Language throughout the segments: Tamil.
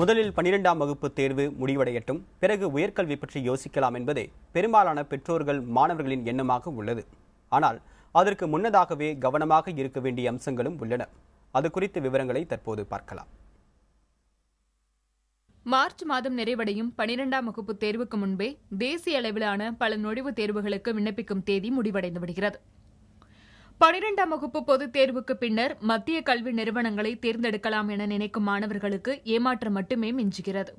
முதலில் 12ஆம் வகுப்பு தேர்வு முடிவடையட்டும், பிறகு உயர்கல்வி பற்றி யோசிக்கலாம் என்பதே பெரும்பாலான பெற்றோர்கள் மாணவர்களின் எண்ணமாக உள்ளது. ஆனால் அதற்கு முன்னதாகவே கவனமாக இருக்க வேண்டிய அம்சங்களும் உள்ளன. அது குறித்த விவரங்களை தற்போது பார்க்கலாம். மார்ச் மாதம் நிறைவடையும் 12ஆம் வகுப்பு தேர்வுக்கு முன்பே தேசிய அளவிலான பல நுழைவுத் தேர்வுகளுக்கு விண்ணப்பிக்கும் தேதி முடிவடைந்து விடுகிறது. 12ஆம் வகுப்பு பொதுத் தேர்வுக்கு பின்னர் மத்திய கல்வி நிறுவனங்களை தேர்ந்தெடுக்கலாம் என நினைக்கும் மாணவர்களுக்கு ஏமாற்றம் மட்டுமே மிஞ்சுகிறது.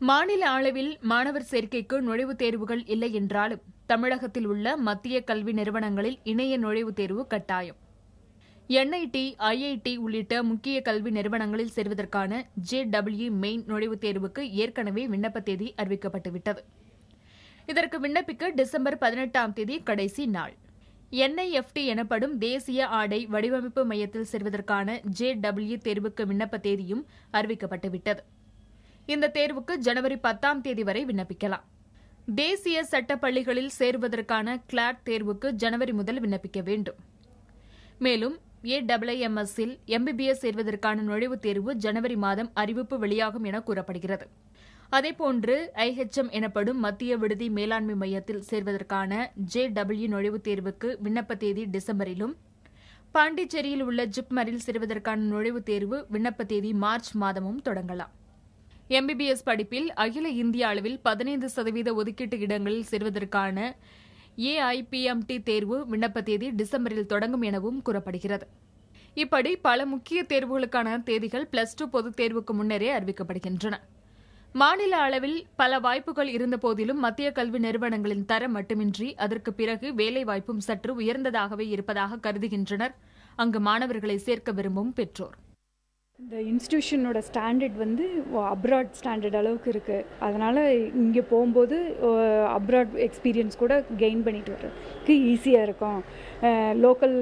மாநில அளவில் மாணவர் சேர்க்கைக்கு நுழைவுத் தேர்வுகள் இல்லை என்றாலும் தமிழகத்தில் உள்ள மத்திய கல்வி நிறுவனங்களில் இணைய நுழைவுத் தேர்வு கட்டாயம். NIT, IIT உள்ளிட்ட முக்கிய கல்வி நிறுவனங்களில் சேர்வதற்கான JEE மெயின் நுழைவுத் தேர்வுக்கு ஏற்கனவே விண்ணப்ப தேதி அறிவிக்கப்பட்டுவிட்டது. இதற்கு விண்ணப்பிக்க டிசம்பர் 18ஆம் தேதி கடைசி நாள். NIFT எனப்படும் தேசிய ஆடை வடிவமைப்பு மையத்தில் சேர்வதற்கான JEE தேர்வுக்கு விண்ணப்ப தேதியும் அறிவிக்கப்பட்டுவிட்டது. இந்த தேர்வுக்கு ஜனவரி 10ஆம் தேதி வரை விண்ணப்பிக்கலாம். தேசிய சட்டப் பள்ளிகளில் சேருவதற்கான கிளாட் தேர்வுக்கு ஜனவரி முதல் விண்ணப்பிக்க வேண்டும். மேலும் AIIMS இல் MBBS சேர்வதற்கான நுழைவுத் தேர்வு ஜனவரி மாதம் அறிவிப்பு வெளியாகும் என கூறப்படுகிறது. அதேபோன்று IHM எனப்படும் மத்திய விடுதி மேலாண்மை மையத்தில் சேர்வதற்கான JEE நுழைவுத் தேர்வுக்கு விண்ணப்ப தேதி டிசம்பரிலும், பாண்டிச்சேரியில் உள்ள ஜிப்மரில் சேர்வதற்கான நுழைவுத் தேர்வு விண்ணப்ப தேதி மார்ச் மாதமும் தொடங்கலாம். MBBS படிப்பில் அகில இந்திய அளவில் 15% ஒதுக்கீட்டு இடங்களில் சேர்வதற்கான AIPMT தேர்வு விண்ணப்ப தேதி டிசம்பரில் தொடங்கும் எனவும் கூறப்படுகிறது. இப்படி பல முக்கிய தேர்வுகளுக்கான தேதிகள் +2 பொதுத் தேர்வுக்கு முன்னரே அறிவிக்கப்படுகின்றன. மாநில அளவில் பல வாய்ப்புகள் இருந்தபோதிலும் மத்திய கல்வி நிறுவனங்களின் தரம் மட்டுமின்றி அதற்கு பிறகு வேலைவாய்ப்பும் சற்று உயர்ந்ததாகவே இருப்பதாக கருதுகின்றனர் அங்கு மாணவர்களை சேர்க்க விரும்பும் பெற்றோர். இந்த இன்ஸ்டிடியூஷனோட ஸ்டாண்டர்ட் அப்ராட் ஸ்டாண்டர்ட் அளவுக்கு இருக்குது. அதனால் இங்கே போகும்போது அப்ராட் எக்ஸ்பீரியன்ஸ் கூட கெயின் பண்ணிட்டு வர்றதுக்கு ஈஸியாக இருக்கும். லோக்கல்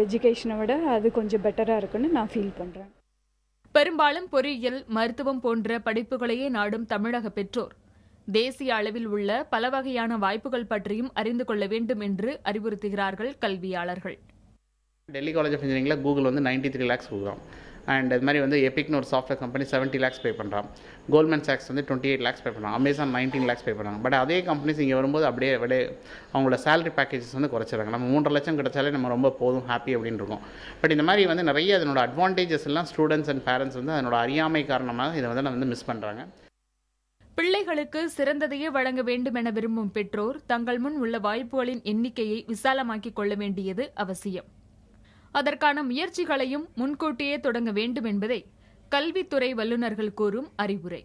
எஜுகேஷனை விட அது கொஞ்சம் பெட்டராக இருக்குன்னு நான் ஃபீல் பண்ணுறேன். பெரும்பாலும் பொறியியல், மருத்துவம் போன்ற படிப்புகளையே நாடும் தமிழக பெற்றோர் தேசிய அளவில் உள்ள பல வகையான வாய்ப்புகள் பற்றியும் அறிந்து கொள்ள வேண்டும் என்று அறிவுறுத்துகிறார்கள் கல்வியாளர்கள். டெல்லி காலேஜ் ஆஃப் இன்ஜினியரிங்கில் கூகுள் 93 lakhs கொடுக்குறோம். அண்ட் இது மாதிரி எபிக்னு ஒரு சாஃப்ட்வேர் கம்பெனி 70 lakhs பே பண்ணுறான். கோல்ட்மேன் சாக்ஸ் 28 lakhs பே பண்ணுறாங்க. அமேசான் 19 lakhs பே பண்ணுறாங்க. பட் அதே கம்பெனிஸ் இங்கே வரும்போது அப்படியே அவங்களோட சேலரி பேக்கேஜஸ் குறைச்சிடுறாங்க. நம்ம 3.5 லட்சம் கிடைச்சாலே நம்ம ரொம்ப போதும், ஹாப்பி அப்படின்னு இருக்கும். பட் இந்த மாதிரி நிறைய அதனோட அட்வான்டேஜஸ் எல்லாம் ஸ்டூடெண்ட்ஸ் அண்ட் பேரண்ட்ஸ் அதனோட அறியாமை காரணமாக இதை மிஸ் பண்ணுறாங்க. பிள்ளைகளுக்கு சிறந்ததையே வழங்க வேண்டும் என விரும்பும் பெற்றோர் தங்கள் முன் உள்ள வாய்ப்புகளின் எண்ணிக்கையை விசாலமாக்கிக் கொள்ள வேண்டியது அவசியம். அதற்கான முயற்சிகளையும் முன்கூட்டியே தொடங்க வேண்டும் என்பதை கல்வித்துறை வல்லுநர்கள் கூறும் அறிவுரை.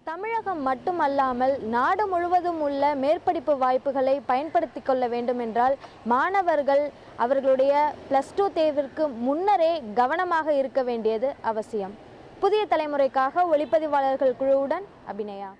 தமிழகம் மட்டுமல்லாமல் நாடு முழுவதும் உள்ள மேற்படிப்பு வாய்ப்புகளை பயன்படுத்திக் கொள்ள வேண்டும் என்றால் மாணவர்கள் அவர்களுடைய +2 தேர்விற்கு முன்னரே கவனமாக இருக்க வேண்டியது அவசியம். புதிய தலைமுறைக்காக ஒளிப்பதிவாளர்கள் குழுவுடன் அபிநயா.